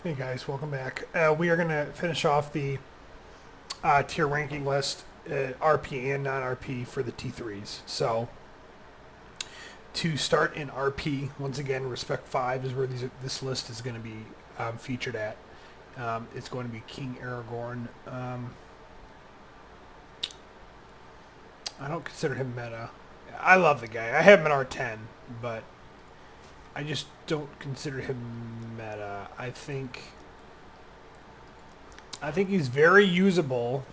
Hey guys, welcome back. We are going to finish off the tier ranking list, RP and non-RP for the T3s. So to start in RP, once again, Respect 5 is where this list is going to be featured at. It's going to be King Aragorn. I don't consider him meta. I love the guy. I have him at R10, but I just don't consider him meta. I think he's very usable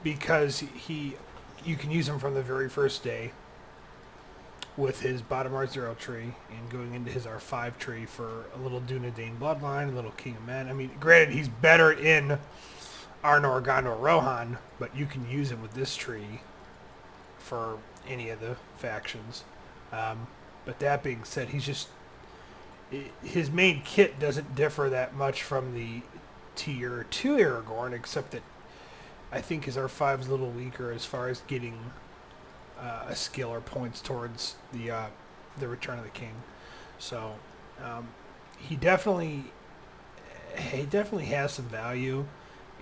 because you can use him from the very first day with his bottom R0 tree and going into his R5 tree for a little Dunedain bloodline, a little King of Men. I mean, granted, he's better in Arnor, Gondor, Rohan, but you can use him with this tree for any of the factions. But that being said, his main kit doesn't differ that much from the Tier 2 Aragorn, except that I think his R5 is a little weaker as far as getting a skill or points towards the Return of the King. So he definitely has some value,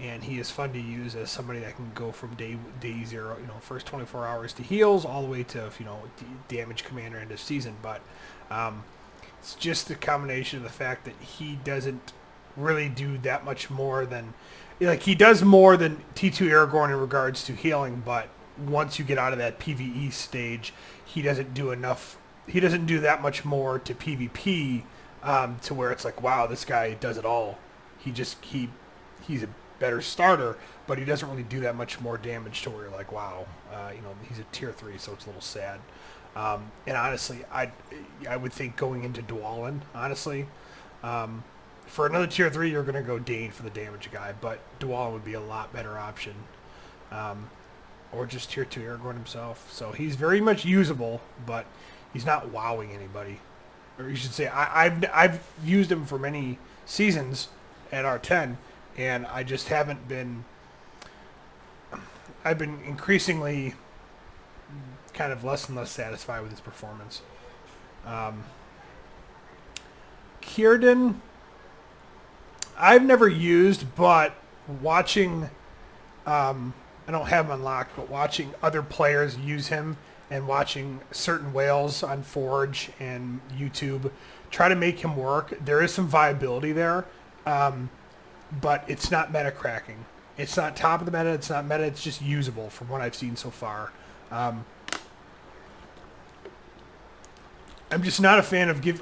and he is fun to use as somebody that can go from day zero, first 24 hours to heals, all the way to damage commander end of season. But it's just the combination of the fact that he doesn't really do that much more than, he does more than T2 Aragorn in regards to healing, but once you get out of that PvE stage, he doesn't do enough. He doesn't do that much more to PvP to where it's like, wow, this guy does it all. He's a better starter, but he doesn't really do that much more damage to where you're like, wow, he's a tier 3, so it's a little sad. And honestly, I would think going into Dwalin, honestly, for another tier 3, you're going to go Dane for the damage guy, but Dwalin would be a lot better option. Or just tier 2 Aragorn himself. So he's very much usable, but he's not wowing anybody. Or you should say, I've used him for many seasons at R10, and I just haven't been. I've been increasingly kind of less and less satisfied with his performance. Círdan, I've never used, but watching, I don't have him unlocked, but watching other players use him and watching certain whales on Forge and YouTube try to make him work, there is some viability there, but it's not meta cracking. It's not top of the meta. It's not meta. It's just usable from what I've seen so far. I'm just not a fan of give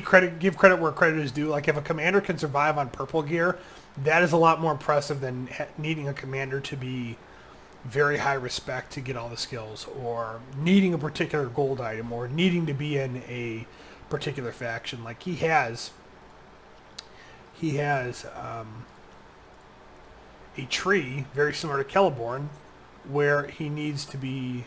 credit where credit is due. Like if a commander can survive on purple gear, that is a lot more impressive than needing a commander to be very high respect to get all the skills, or needing a particular gold item, or needing to be in a particular faction. Like he has a tree very similar to Celeborn, where he needs to be.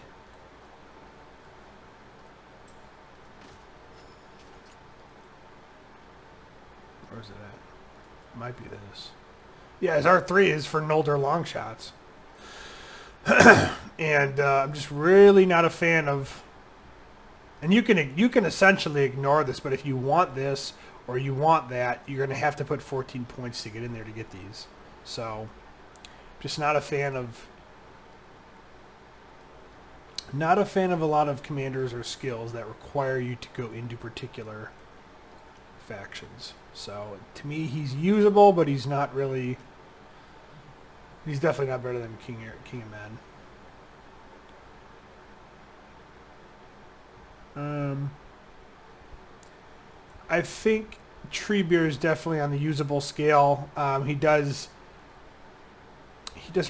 Where's it at? Might be this. Yeah, his R3 is for Noldor long shots. And I'm just really not a fan of. And you can essentially ignore this, but if you want this or you want that, you're going to have to put 14 points to get in there to get these. So, just not a fan of. Not a fan of a lot of commanders or skills that require you to go into particular factions. So to me, he's usable, but he's not really. He's definitely not better than King of Men. I think Treebeard is definitely on the usable scale. He doesn't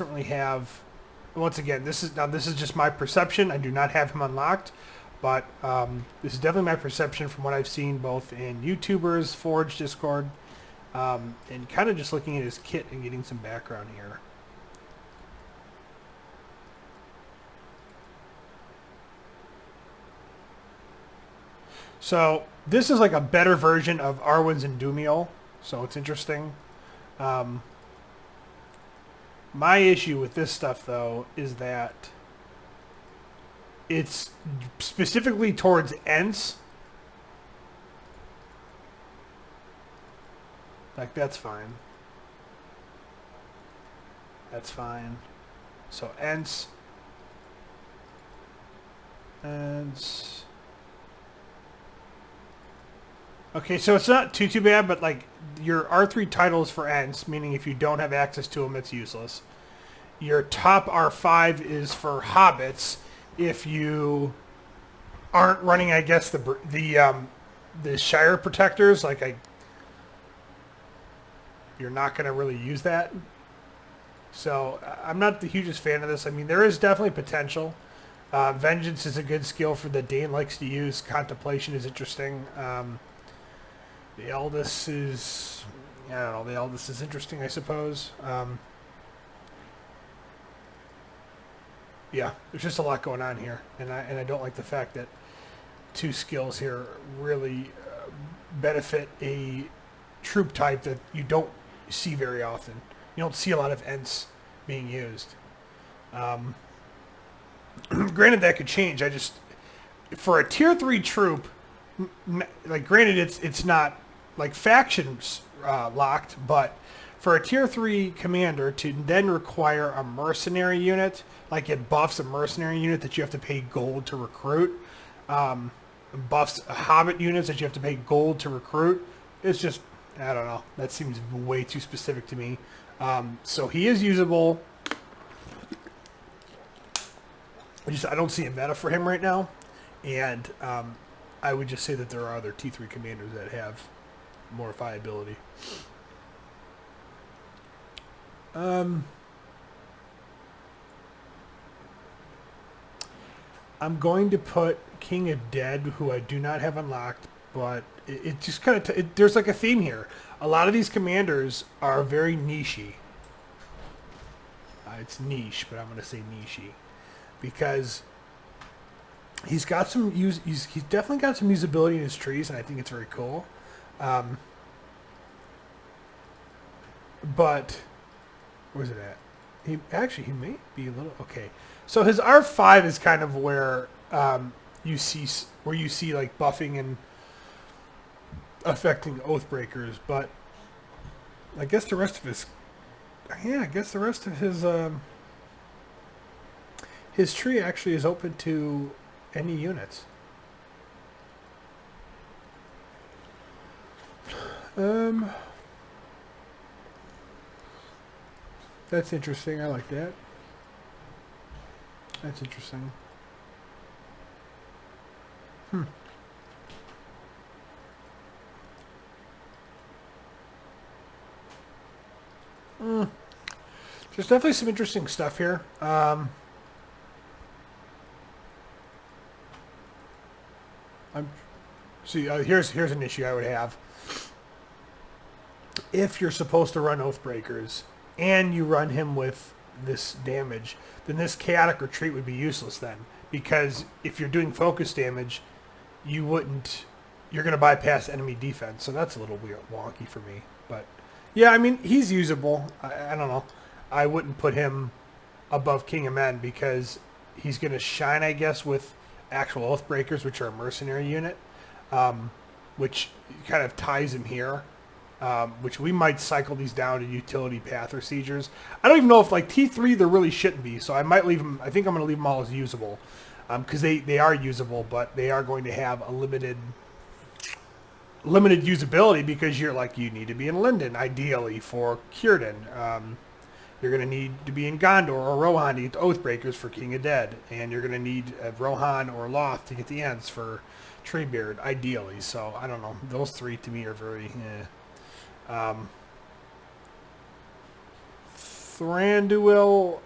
really have. Once again, this is just my perception. I do not have him unlocked, but this is definitely my perception from what I've seen both in YouTubers, Forge, Discord, and kind of just looking at his kit and getting some background here. So this is like a better version of Arwen's and Dumiel, so it's interesting. My issue with this stuff, though, is that it's specifically towards Ents Like, that's fine. That's fine. So, Ents. Ents. Okay, so it's not too bad, but like your R3 title is for Ents, meaning if you don't have access to them, it's useless. Your top R5 is for Hobbits. If you aren't running, I guess the Shire Protectors, you're not going to really use that. So I'm not the hugest fan of this. I mean, there is definitely potential. Vengeance is a good skill for that Dane likes to use. Contemplation is interesting. The Eldest is, I don't know, the Eldest is interesting, I suppose. Yeah, there's just a lot going on here, and I don't like the fact that two skills here really benefit a troop type that you don't see very often. You don't see a lot of Ents being used. Granted, that could change. For a tier 3 troop, like granted, it's not like factions locked, but for a tier 3 commander to then require a mercenary unit, like it buffs a mercenary unit that you have to pay gold to recruit, buffs hobbit units that you have to pay gold to recruit. It's just, I don't know. That seems way too specific to me. So he is usable. I don't see a meta for him right now. And I would just say that there are other T3 commanders that have more viability. I'm going to put King of Dead, who I do not have unlocked, but it just kind of... there's like a theme here. A lot of these commanders are very niche-y. It's niche, but I'm going to say niche-y. Because he's got some he's definitely got some usability in his trees, and I think it's very cool. But where's it at? He may be a little okay. So his R5 is kind of where you see like buffing and affecting Oathbreakers, but I guess the rest of his tree actually is open to any units. That's interesting. I like that. That's interesting. There's definitely some interesting stuff here. Here's an issue I would have. If you're supposed to run Oathbreakers and you run him with this damage, then this chaotic retreat would be useless then. Because if you're doing focus damage, you're going to bypass enemy defense. So that's a little weird, wonky for me. But yeah, I mean, he's usable. I don't know. I wouldn't put him above King of Men because he's going to shine, I guess, with actual Oathbreakers, which are a mercenary unit, which kind of ties him here. Which we might cycle these down to utility path or siegers. I don't even know if like T3 there really shouldn't be, so I might leave them. I think I'm going to leave them all as usable, because they are usable, but they are going to have a limited usability because you need to be in Linden ideally for Círdan. You're going to need to be in Gondor or Rohan to get the Oathbreakers for King of Dead, and you're going to need Rohan or Loth to get the Ents for Treebeard ideally. So I don't know. Those three to me are very. Thranduil,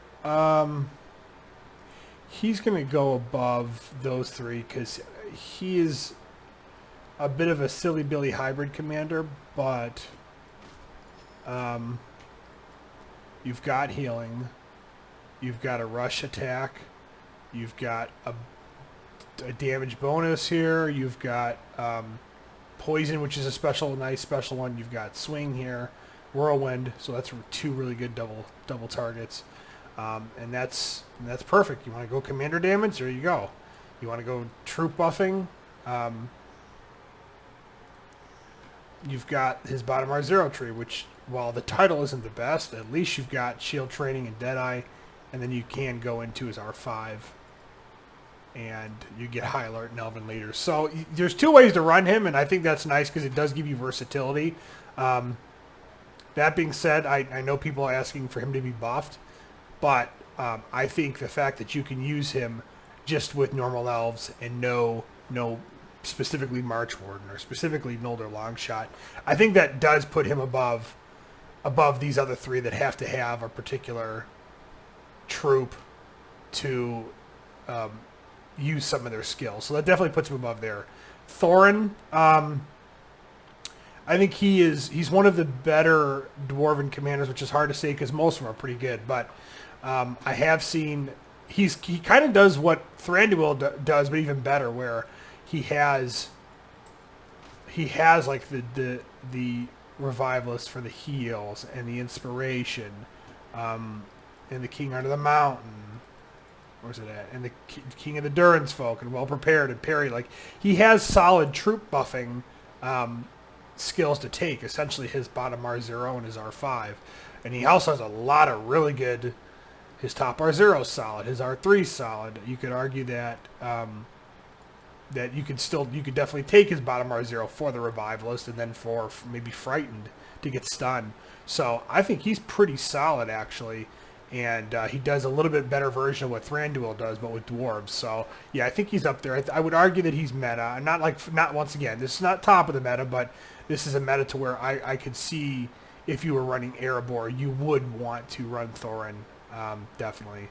he's going to go above those three because he is a bit of a silly Billy hybrid commander, but you've got healing, you've got a rush attack, you've got a damage bonus here, you've got poison, which is a nice special one. You've got swing here, whirlwind, so that's two really good double targets, and that's perfect. You want to go commander damage? There you go. You want to go troop buffing? you've got his bottom R0 tree, which, while the title isn't the best, at least you've got Shield Training and Deadeye, and then you can go into his R5, and you get High Alert and Elven Leaders. So there's two ways to run him, and I think that's nice because it does give you versatility. That being said, I know people are asking for him to be buffed, but I think the fact that you can use him just with normal elves and no specifically March Warden or specifically Nolder Longshot, I think that does put him above these other three that have to have a particular troop to use some of their skills. So that definitely puts him above there. Thorin, I think he's one of the better Dwarven commanders, which is hard to say because most of them are pretty good. But I have seen he kind of does what Thranduil does, but even better, where he has like the Revivalist for the heals and the inspiration, and the King Under the Mountain. Where's it at? And the King of the Durance folk and Well Prepared and Parry. Like, he has solid troop buffing skills to take. Essentially his bottom R0 and his R5. And he also has a lot of really good... His top R0 is solid. His R3 is solid. You could argue that that you could definitely take his bottom R0 for the Revivalist and then for maybe Frightened to get stunned. So I think he's pretty solid, actually. And he does a little bit better version of what Thranduil does, but with dwarves. So yeah, I think he's up there. I would argue that he's meta. Not once again, this is not top of the meta, but this is a meta to where I could see if you were running Erebor, you would want to run Thorin, definitely.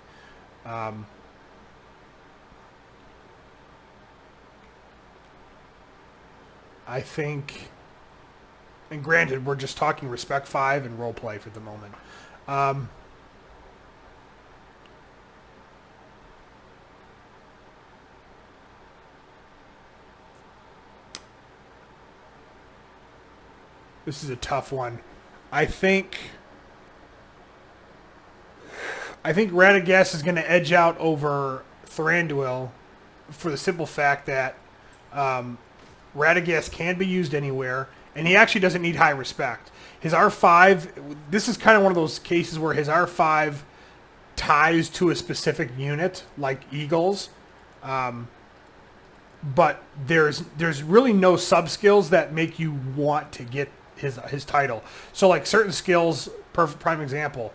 I think, and granted, we're just talking Respect 5 and roleplay for the moment. This is a tough one. I think Radagast is going to edge out over Thranduil for the simple fact that Radagast can be used anywhere, and he actually doesn't need high respect. His R5, this is kind of one of those cases where his R5 ties to a specific unit, like Eagles, but there's really no sub-skills that make you want to get his title. So like certain skills, perfect prime example,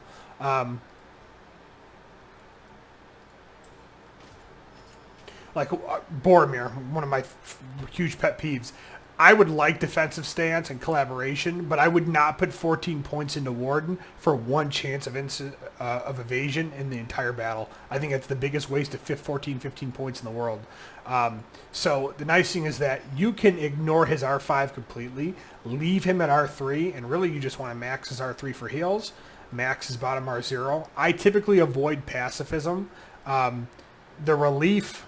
like Boromir, one of my huge pet peeves. I would like defensive stance and collaboration, but I would not put 14 points into Warden for one chance of evasion in the entire battle. I think that's the biggest waste of 15 points in the world. So the nice thing is that you can ignore his R5 completely, leave him at R3, and really you just want to max his R3 for heals, max his bottom R0. I typically avoid pacifism. The relief...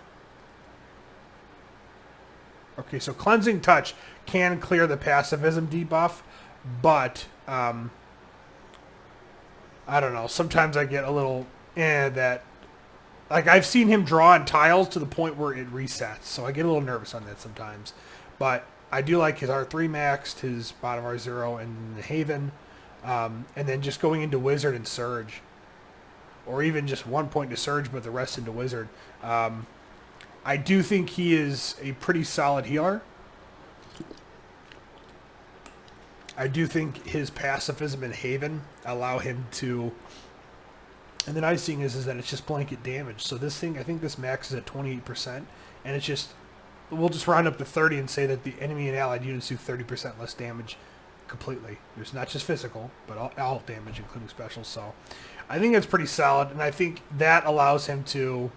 Okay, so Cleansing Touch can clear the pacifism debuff, but I don't know. Sometimes I get a little that, like, I've seen him draw on tiles to the point where it resets, so I get a little nervous on that sometimes. But I do like his R3 maxed, his bottom R0, and the Haven, and then just going into Wizard and Surge, or even just 1 point to Surge, but the rest into Wizard. I do think he is a pretty solid healer. I do think his pacifism and Haven allow him to... And the nice thing is that it's just blanket damage. So this thing, I think this max is at 28%. And it's just... We'll just round up to 30 and say that the enemy and allied units do 30% less damage completely. There's not just physical, but all damage, including special. So I think that's pretty solid. And I think that allows him to...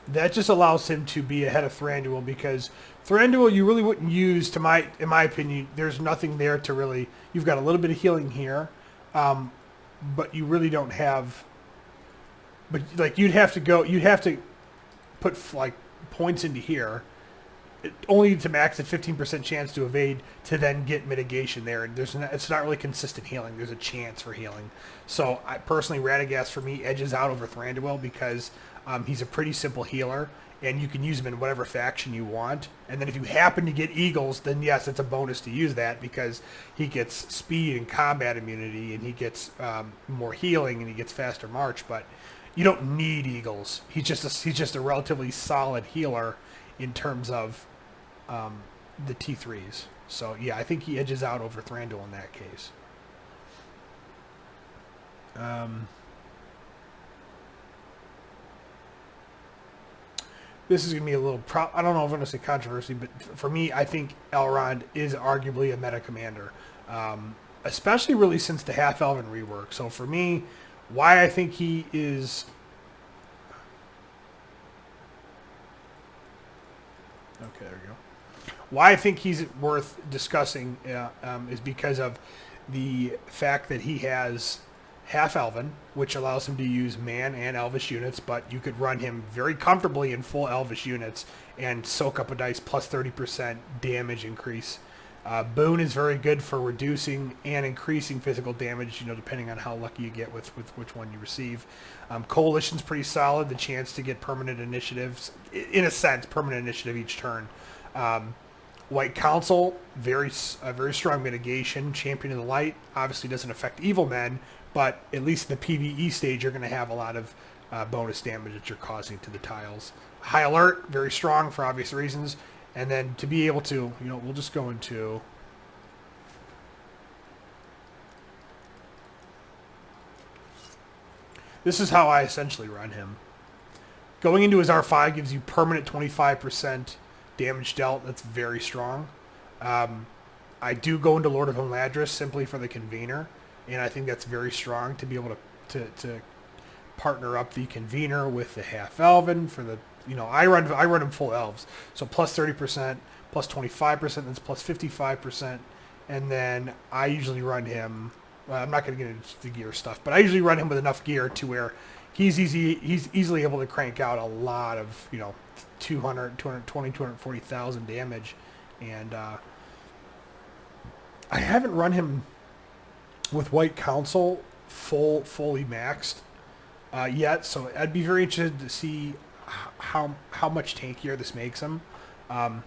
that just allows him to be ahead of Thranduil, because Thranduil you really wouldn't use, in my opinion. There's nothing there to really... You've got a little bit of healing here, but you really don't have... But like you'd have to put like points into here, only to max a 15% chance to evade to then get mitigation there. And it's not really consistent healing. There's a chance for healing. So I personally, Radagast for me edges out over Thranduil because he's a pretty simple healer, and you can use them in whatever faction you want. And then if you happen to get Eagles, then yes, it's a bonus to use that because he gets speed and combat immunity, and he gets more healing, and he gets faster march. But you don't need Eagles. He's just a relatively solid healer in terms of the T3s. So yeah, I think he edges out over Thranduil in that case. This is going to be a little, I don't know if I'm going to say controversy, but for me, I think Elrond is arguably a meta commander, especially really since the half-elven rework. So for me, why I think he is... Okay, there we go. Why I think he's worth discussing is because of the fact that he has half-elven, which allows him to use man and elvish units, but you could run him very comfortably in full elvish units and soak up a dice plus 30% damage increase. Boon is very good for reducing and increasing physical damage, depending on how lucky you get with which one you receive. Coalition's pretty solid, the chance to get permanent initiatives, in a sense, permanent initiative each turn. White Council, very strong mitigation. Champion of the Light obviously doesn't affect evil men, but at least in the PvE stage, you're going to have a lot of bonus damage that you're causing to the tiles. High Alert, very strong for obvious reasons. And then to be able to, we'll just go into... This is how I essentially run him. Going into his R5 gives you permanent 25% damage dealt. That's very strong. I do go into Lord of Imladris simply for the Convener, and I think that's very strong to be able to partner up the Convener with the half-elven for the... I run him full elves, so plus 30%, plus 25%, that's plus 55%, and then I usually run him... I'm not going to get into the gear stuff, but I usually run him with enough gear to where he's easily able to crank out a lot of 200, 220, 240,000 damage, and I haven't run him with White Council fully maxed yet, so I'd be very interested to see how much tankier this makes him. But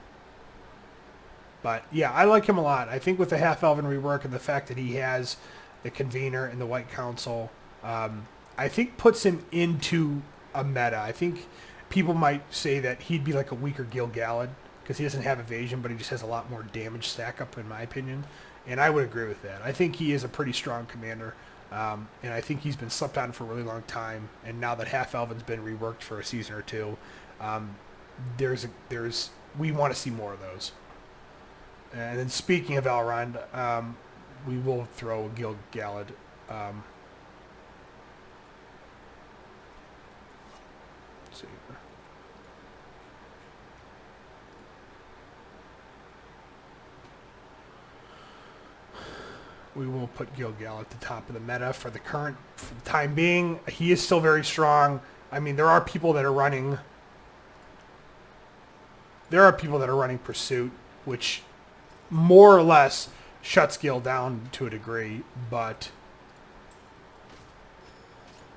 yeah, I like him a lot. I think with the half-elven rework and the fact that he has the Convener and the White Council, I think puts him into a meta. I think people might say that he'd be like a weaker Gil-Galad because he doesn't have evasion, but he just has a lot more damage stack up, in my opinion. And I would agree with that. I think he is a pretty strong commander. And I think he's been slept on for a really long time. And now that half-elven's been reworked for a season or two, we want to see more of those. And then speaking of Elrond, we will throw Gil-Galad. Let's see. We will put Gil-Galad at the top of the meta for the time being. He is still very strong. I mean, there are people that are running Pursuit, which more or less shuts Gil down to a degree, but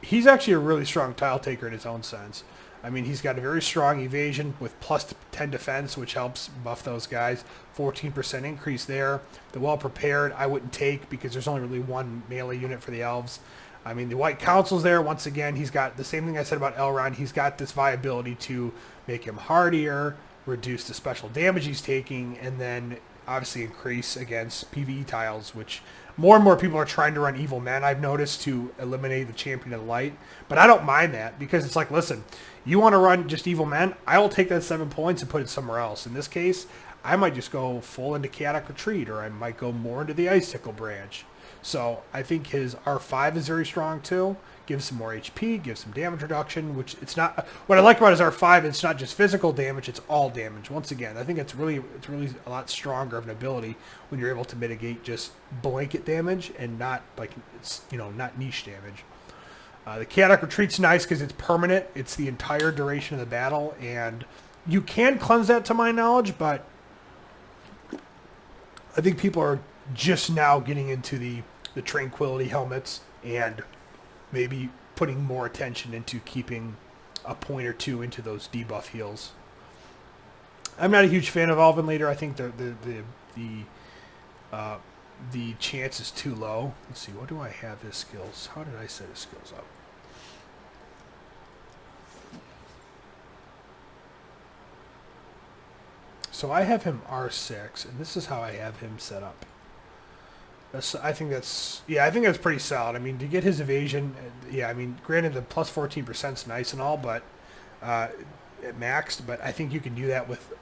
he's actually a really strong tile taker in his own sense. I mean, he's got a very strong evasion with plus 10 defense, which helps buff those guys. 14% increase there. The well-prepared I wouldn't take because there's only really one melee unit for the elves. I mean, the White Council's there. Once again, he's got the same thing I said about Elrond. He's got this viability to make him hardier, reduce the special damage he's taking, and then obviously increase against PvE tiles, which more and more people are trying to run evil men, I've noticed, to eliminate the Champion of the Light. But I don't mind that because it's like, listen, you want to run just evil men? I will take that 7 points and put it somewhere else. In this case, I might just go full into Chaotic Retreat, or I might go more into the Icicle branch. So I think his R5 is very strong too. Gives some more HP, gives some damage reduction, which it's not... What I like about his R5, it's not just physical damage, it's all damage. Once again, I think it's really a lot stronger of an ability when you're able to mitigate just blanket damage and not like, it's, not niche damage. The Chaotic Retreat's nice because it's permanent. It's the entire duration of the battle, and you can cleanse that to my knowledge, but I think people are just now getting into the Tranquility helmets and maybe putting more attention into keeping a point or two into those debuff heals. I'm not a huge fan of Alvin Leader. I think the chance is too low. Let's see, what do I have his skills? How did I set his skills up? So I have him R6, and this is how I have him set up. I think that's pretty solid. I mean, to get his evasion, yeah, I mean, granted the plus 14% is nice and all, but it maxed. But I think you can do that with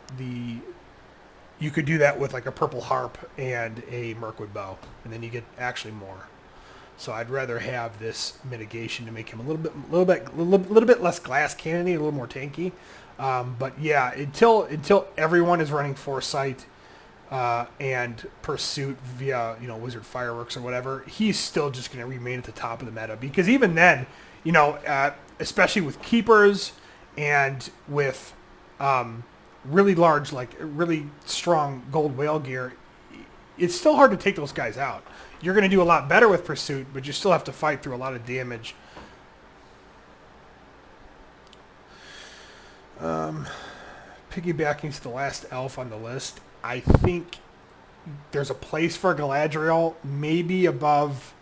like a purple harp and a Mirkwood bow, and then you get actually more. So I'd rather have this mitigation to make him a little bit less glass cannony, a little more tanky. But yeah, until everyone is running Foresight and Pursuit via Wizard Fireworks or whatever, he's still just going to remain at the top of the meta, because even then, especially with keepers and with really large, like really strong gold whale gear, it's still hard to take those guys out. You're going to do a lot better with Pursuit, but you still have to fight through a lot of damage. Piggybacking to the last elf on the list, I think there's a place for Galadriel, maybe above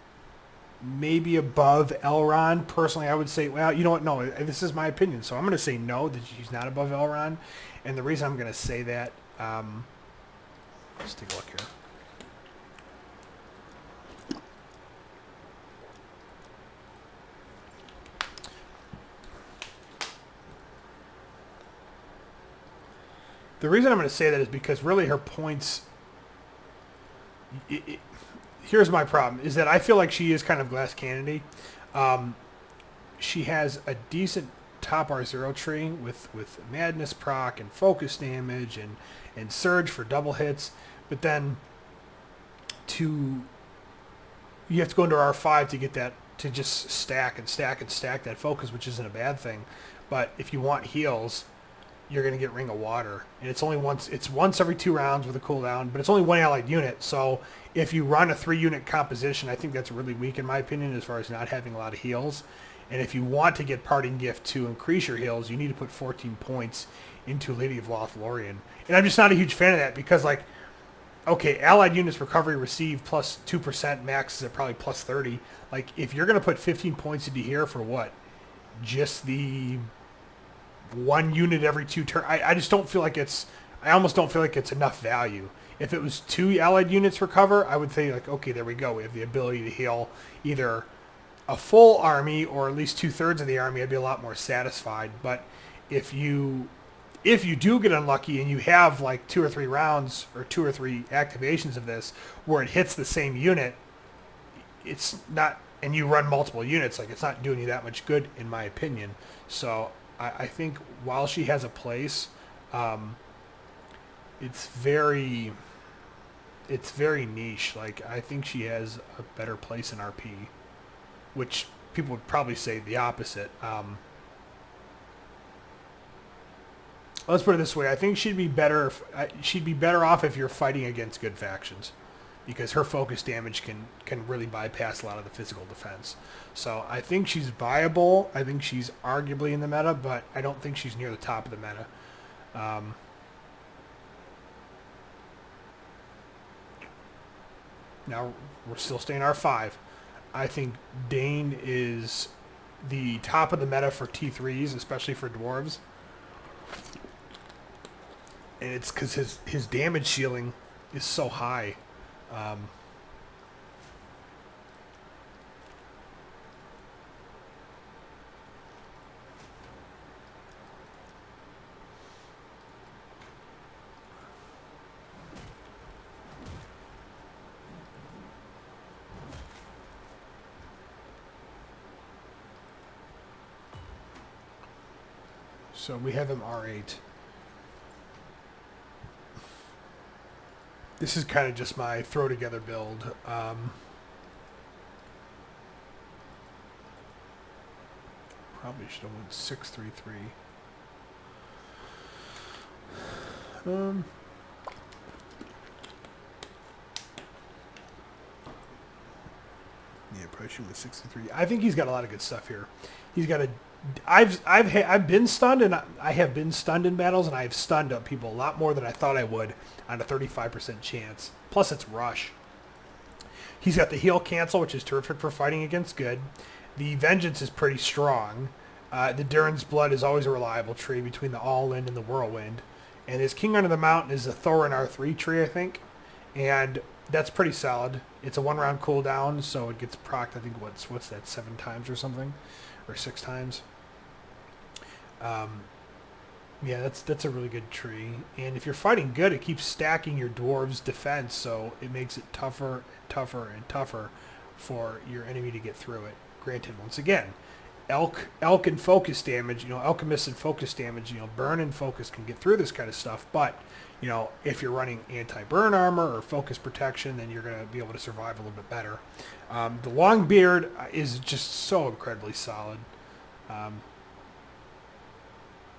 Elrond. Personally, I would say, well, you know what? No, this is my opinion, so I'm going to say no, that she's not above Elrond. And the reason I'm going to say that, let's take a look here. The reason I'm going to say that is because really her points... here's my problem, is that I feel like she is kind of glass cannony. She has a decent top R0 tree with Madness proc and focus damage and Surge for double hits. But then you have to go into R5 to get that, to just stack and stack and stack that focus, which isn't a bad thing. But if you want heals, you're going to get Ring of Water, and it's once every 2 rounds with a cooldown, but it's only 1 allied unit. So if you run a 3-unit composition, I think that's really weak in my opinion as far as not having a lot of heals. And if you want to get Parting Gift to increase your heals, you need to put 14 points into Lady of Lothlorien. And I'm just not a huge fan of that, because, like, okay, allied units recovery receive plus 2%, max is at probably plus 30. Like, if you're going to put 15 points into here for what? Just the 1 unit every 2 turns. I just don't feel like I almost don't feel like it's enough value. If it was 2 allied units recover, I would say, like, okay, there we go. We have the ability to heal either a full army or at least 2/3 of the army. I'd be a lot more satisfied. But if you do get unlucky and you have like 2 or 3 rounds or 2 or 3 activations of this where it hits the same unit, it's not, and you run multiple units, like, it's not doing you that much good in my opinion. So I think while she has a place, it's very niche. Like, I think she has a better place in RP, which people would probably say the opposite. Let's put it this way: I think she'd be better off if you're fighting against good factions, because her focus damage can really bypass a lot of the physical defense. So I think she's viable. I think she's arguably in the meta, but I don't think she's near the top of the meta. Now, we're still staying R5. I think Dane is the top of the meta for T3s, especially for dwarves. And it's because his damage ceiling is so high. So we have him R8. This is kind of just my throw together build. Probably should have went 6-3-3. Yeah, probably should have went 6-3. I think he's got a lot of good stuff here. He's got a I've been stunned, and I have been stunned in battles, and I've stunned up people a lot more than I thought I would on a 35% chance. Plus, it's rush. He's got the heal cancel, which is terrific for fighting against good. The vengeance is pretty strong. The Durin's Blood is always a reliable tree between the All-In and the Whirlwind. And his King Under the Mountain is a Thorin R3 tree, I think. And that's pretty solid. It's a 1-round cooldown, so it gets procced, I think, what's that, 7 times or something? Or 6 times? Yeah, that's a really good tree. And if you're fighting good, it keeps stacking your dwarves' defense, so it makes it tougher and tougher and tougher for your enemy to get through it. Granted, once again, elk and focus damage, alchemist and focus damage, burn and focus can get through this kind of stuff, but if you're running anti-burn armor or focus protection, then you're going to be able to survive a little bit better. The Longbeard is just so incredibly solid.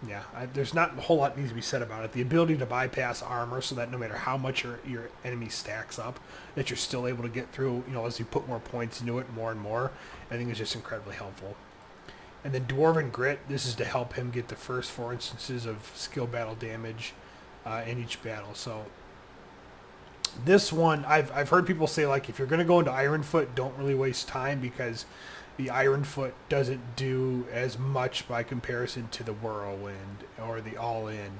Yeah, there's not a whole lot needs to be said about it. The ability to bypass armor so that no matter how much your enemy stacks up, that you're still able to get through, as you put more points into it more and more, I think is just incredibly helpful. And then Dwarven Grit, this is to help him get the first 4 instances of skill battle damage in each battle. So this one, I've heard people say, like, if you're going to go into Ironfoot, don't really waste time because the Ironfoot doesn't do as much by comparison to the Whirlwind or the All-In.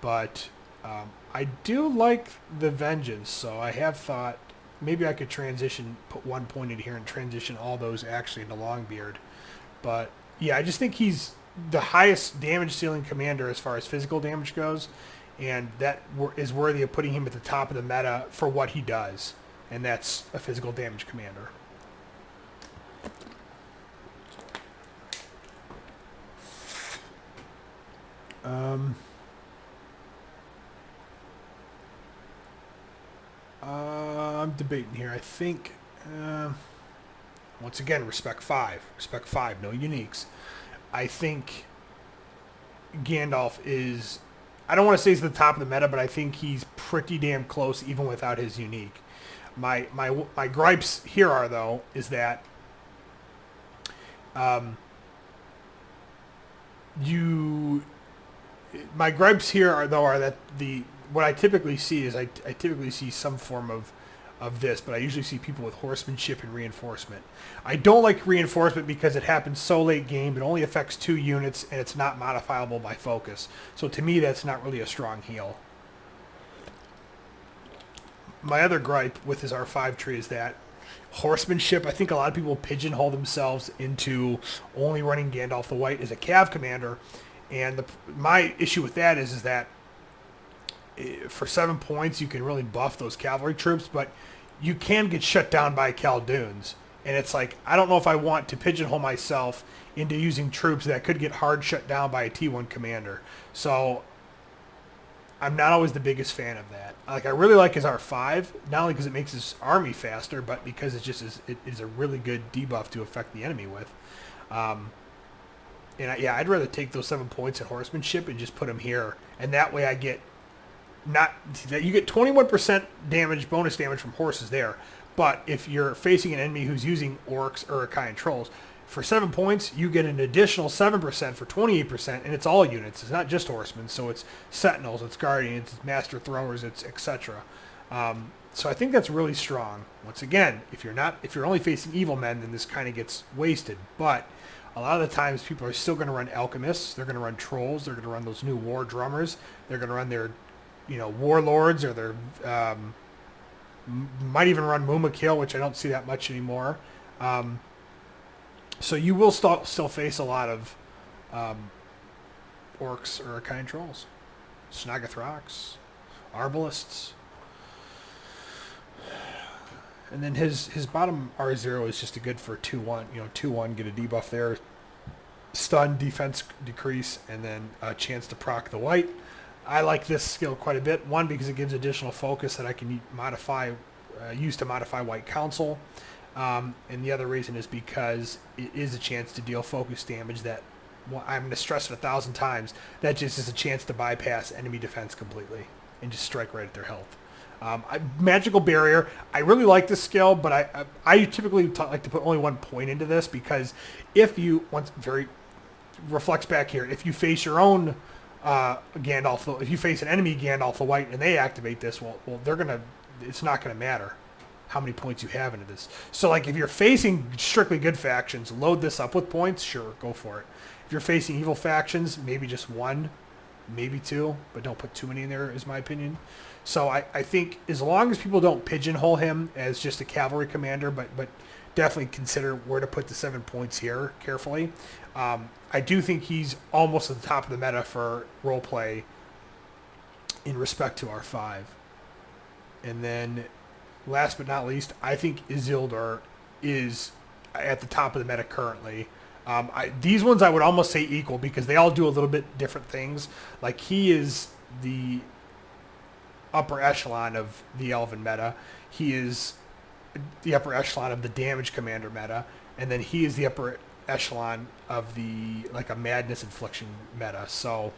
But I do like the Vengeance, so I have thought maybe I could put 1 point in here and transition all those actually into Longbeard. But yeah, I just think he's the highest damage ceiling commander as far as physical damage goes, and that is worthy of putting him at the top of the meta for what he does, and that's a physical damage commander. I'm debating here. I think, once again, respect 5, no uniques. I think Gandalf is, I don't want to say he's at the top of the meta, but I think he's pretty damn close even without his unique. My gripes here are, though, is that my gripes here are that what I typically see is I typically see some form of this, but I usually see people with horsemanship and reinforcement. I don't like reinforcement because it happens so late game. It only affects 2 units, and it's not modifiable by focus. So to me, that's not really a strong heal. My other gripe with his R5 tree is that horsemanship, I think a lot of people pigeonhole themselves into only running Gandalf the White as a cav commander. And my issue with that is that for 7 points, you can really buff those cavalry troops, but you can get shut down by Khaldoons. And it's like, I don't know if I want to pigeonhole myself into using troops that could get hard shut down by a T1 commander. So I'm not always the biggest fan of that. Like, I really like his R5, not only because it makes his army faster, but because it is a really good debuff to affect the enemy with. I'd rather take those 7 points in horsemanship and just put them here. And that way I get you get 21% damage, bonus damage from horses there. But if you're facing an enemy who's using orcs, Uruk-hai, and trolls, for 7 points, you get an additional 7% for 28%, and it's all units. It's not just horsemen, so it's sentinels, it's guardians, it's master throwers, it's etc. So I think that's really strong. Once again, if you're only facing evil men, then this kind of gets wasted. But a lot of the times, people are still going to run alchemists. They're going to run trolls. They're going to run those new war drummers. They're going to run their warlords, or their might even run Mumakil, which I don't see that much anymore. So you will still face a lot of orcs, Uruk-hai, and trolls, Snagathrox, Arbalists. And then his bottom R0 is just a good for 2-1. 2-1, get a debuff there. Stun, defense decrease, and then a chance to proc the white. I like this skill quite a bit. One, because it gives additional focus that I can use to modify White Council. And the other reason is because it is a chance to deal focus damage that, I'm going to stress it 1,000 times, that just is a chance to bypass enemy defense completely and just strike right at their health. Magical Barrier, I really like this skill, but I typically like to put only 1 point into this, because if you, reflects back here. If you face your own Gandalf, if you face an enemy Gandalf the White and they activate this, well, they're gonna. It's not gonna matter how many points you have into this. So like if you're facing strictly good factions, load this up with points. Sure, go for it. If you're facing evil factions, maybe just one, maybe two, but don't put too many in there, is my opinion. So I think as long as people don't pigeonhole him as just a cavalry commander, but definitely consider where to put the 7 points here carefully. I do think he's almost at the top of the meta for roleplay in respect to R5. And then last but not least, I think Isildur is at the top of the meta currently. These ones I would almost say equal because they all do a little bit different things. Like he is the upper echelon of the Elven meta. He is the upper echelon of the damage commander meta, and then he is the upper echelon of the like a madness infliction meta. So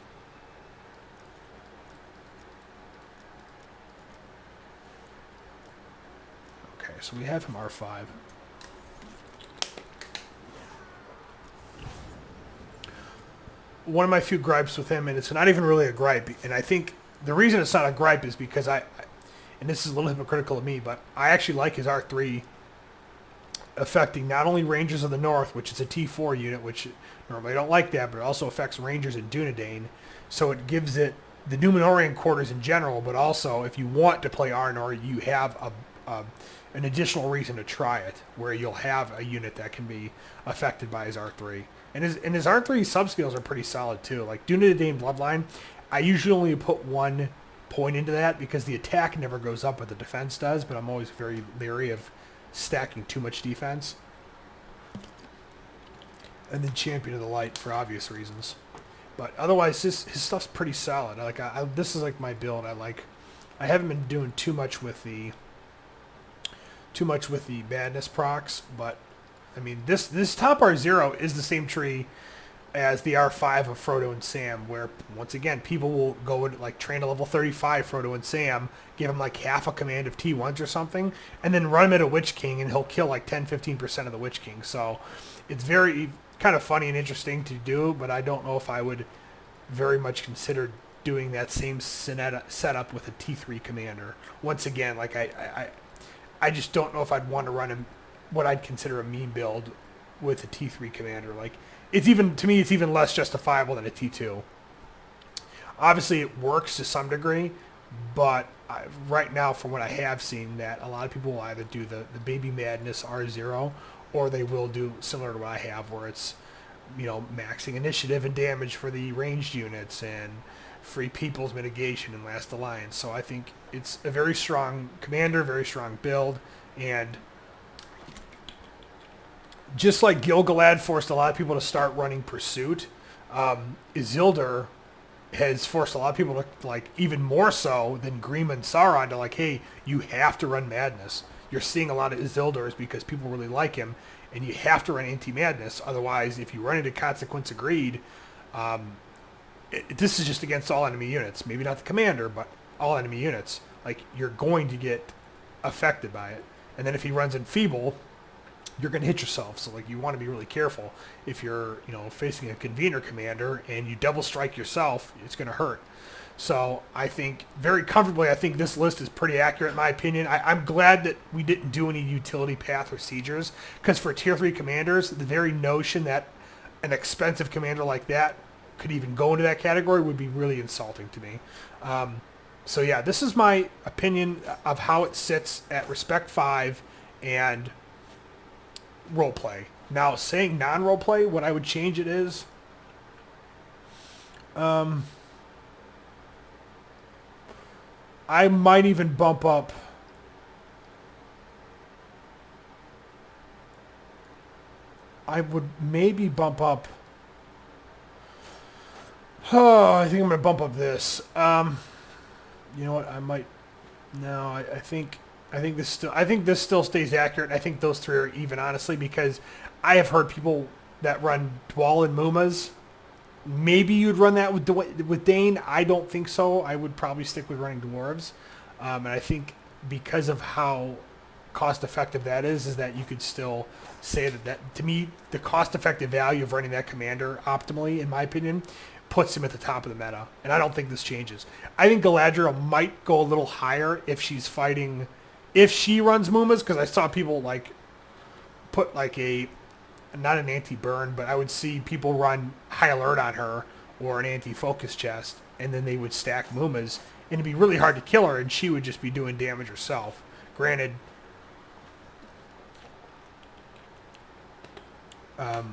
okay, so we have him R5. One of my few gripes with him, and it's not even really a gripe, and I think the reason it's not a gripe is because and this is a little hypocritical of me, but I actually like his R3 affecting not only Rangers of the North, which is a T4 unit, which normally I don't like that, but it also affects Rangers in Dunedain. So it gives it the Númenórean quarters in general, but also if you want to play Arnor, you have an additional reason to try it, where you'll have a unit that can be affected by his R3. And his R3 subskills are pretty solid too. Like Dunedain Bloodline, I usually only put 1 point into that because the attack never goes up, but the defense does. But I'm always very leery of stacking too much defense. And then Champion of the Light for obvious reasons. But otherwise, his stuff's pretty solid. This is like my build. I haven't been doing too much with the madness procs, but I mean this top R0 is the same tree as the R5 of Frodo and Sam, where once again people will go and like train to level 35 Frodo and Sam, give him like half a command of T1s or something, and then run him at a Witch King and he'll kill like 10-15% of the Witch King. So it's very kind of funny and interesting to do, but I don't know if I would very much consider doing that same setup with a T3 commander. Once again, like I just don't know if I'd want to run him what I'd consider a meme build with a T3 commander. Like it's even, to me, it's even less justifiable than a T2. Obviously it works to some degree, but right now from what I have seen, that a lot of people will either do the Baby Madness R0 or they will do similar to what I have, where it's, you know, maxing initiative and damage for the ranged units and free people's mitigation and last alliance. So I think it's a very strong commander, very strong build, and just like Gil-Galad forced a lot of people to start running Pursuit, Isildur has forced a lot of people to, like, even more so than Grima and Sauron, to like, hey, you have to run Madness. You're seeing a lot of Isildurs because people really like him, and you have to run Anti-Madness. Otherwise, if you run into Consequence of Greed, this is just against all enemy units. Maybe not the commander, but all enemy units. Like, you're going to get affected by it. And then if he runs Enfeeble, you're going to hit yourself. So like, you want to be really careful. If you're, you know, facing a convener commander and you double strike yourself, it's going to hurt. So I think very comfortably, I think this list is pretty accurate in my opinion. I'm glad that we didn't do any utility path or siegers, because for tier 3 commanders, the very notion that an expensive commander like that could even go into that category would be really insulting to me. So yeah, this is my opinion of how it sits at Respect 5 and roleplay. Now, saying non-roleplay, what I would change it is, I might even bump up I would maybe bump up I think I'm going to bump up this. You know what? I might. No, I think this still stays accurate. I think those three are even, honestly, because I have heard people that run Dwal and Mumas. Maybe you'd run that with Dane. I don't think so. I would probably stick with running dwarves, and I think because of how cost effective that is that you could still say that to me, the cost effective value of running that commander optimally, in my opinion, puts him at the top of the meta. And I don't think this changes. I think Galadriel might go a little higher if she's fighting, if she runs Mumas, because I saw people like put like not an anti-burn, but I would see people run high alert on her or an anti-focus chest, and then they would stack Mumas, and it'd be really hard to kill her, and she would just be doing damage herself. Granted, I've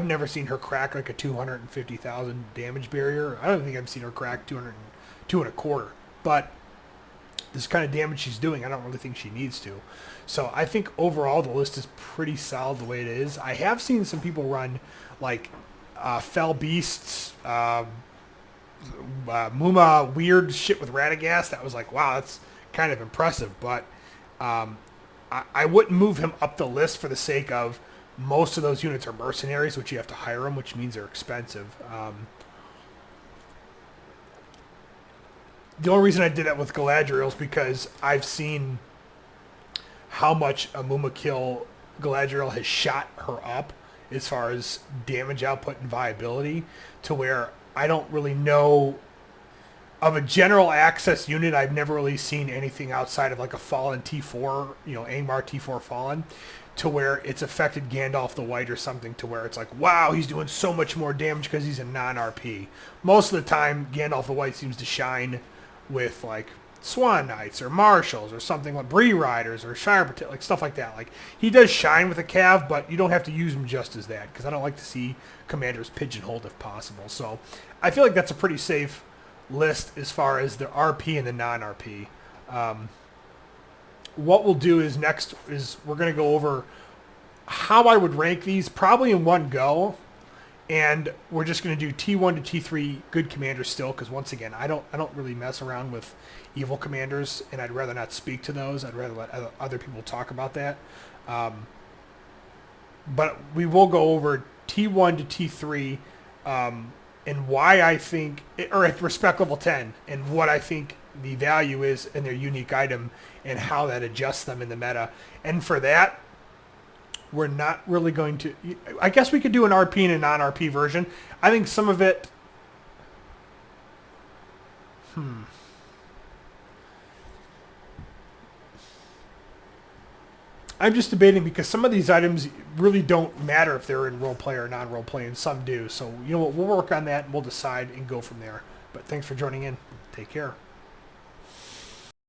never seen her crack like a 250,000 damage barrier. I don't think I've seen her crack 2 and a quarter. But this kind of damage she's doing, I don't really think she needs to. So I think overall the list is pretty solid the way it is. I have seen some people run like Fell Beasts, Muma weird shit with Radagast. That was like, wow, that's kind of impressive. But I wouldn't move him up the list for the sake of most of those units are mercenaries, which you have to hire them, which means they're expensive. The only reason I did that with Galadriel is because I've seen how much a Muma kill Galadriel has shot her up as far as damage output and viability, to where I don't really know of a general access unit. I've never really seen anything outside of like a Fallen T4, Angmar T4 Fallen, to where it's affected Gandalf the White or something, to where it's like, wow, he's doing so much more damage because he's a non-RP. Most of the time, Gandalf the White seems to shine with like Swan Knights or Marshals or something like Bree Riders or Shire, like stuff like that. Like, he does shine with a cav, but you don't have to use him just as that, because I don't like to see commanders pigeonholed if possible. So I feel like that's a pretty safe list as far as the RP and the non-RP. What we'll do is next is we're going to go over how I would rank these probably in one go. And we're just going to do T1 to T3 good commanders still, because once again, I don't really mess around with evil commanders, and I'd rather not speak to those. I'd rather let other people talk about that. But we will go over T1 to T3 and why I think, or at respect level 10, and what I think the value is in their unique item and how that adjusts them in the meta. And for that, we're not really going to... I guess we could do an RP and a non-RP version. I think some of it... I'm just debating, because some of these items really don't matter if they're in roleplay or non-roleplay, and some do. So, you know what? We'll work on that, and we'll decide and go from there. But thanks for joining in. Take care.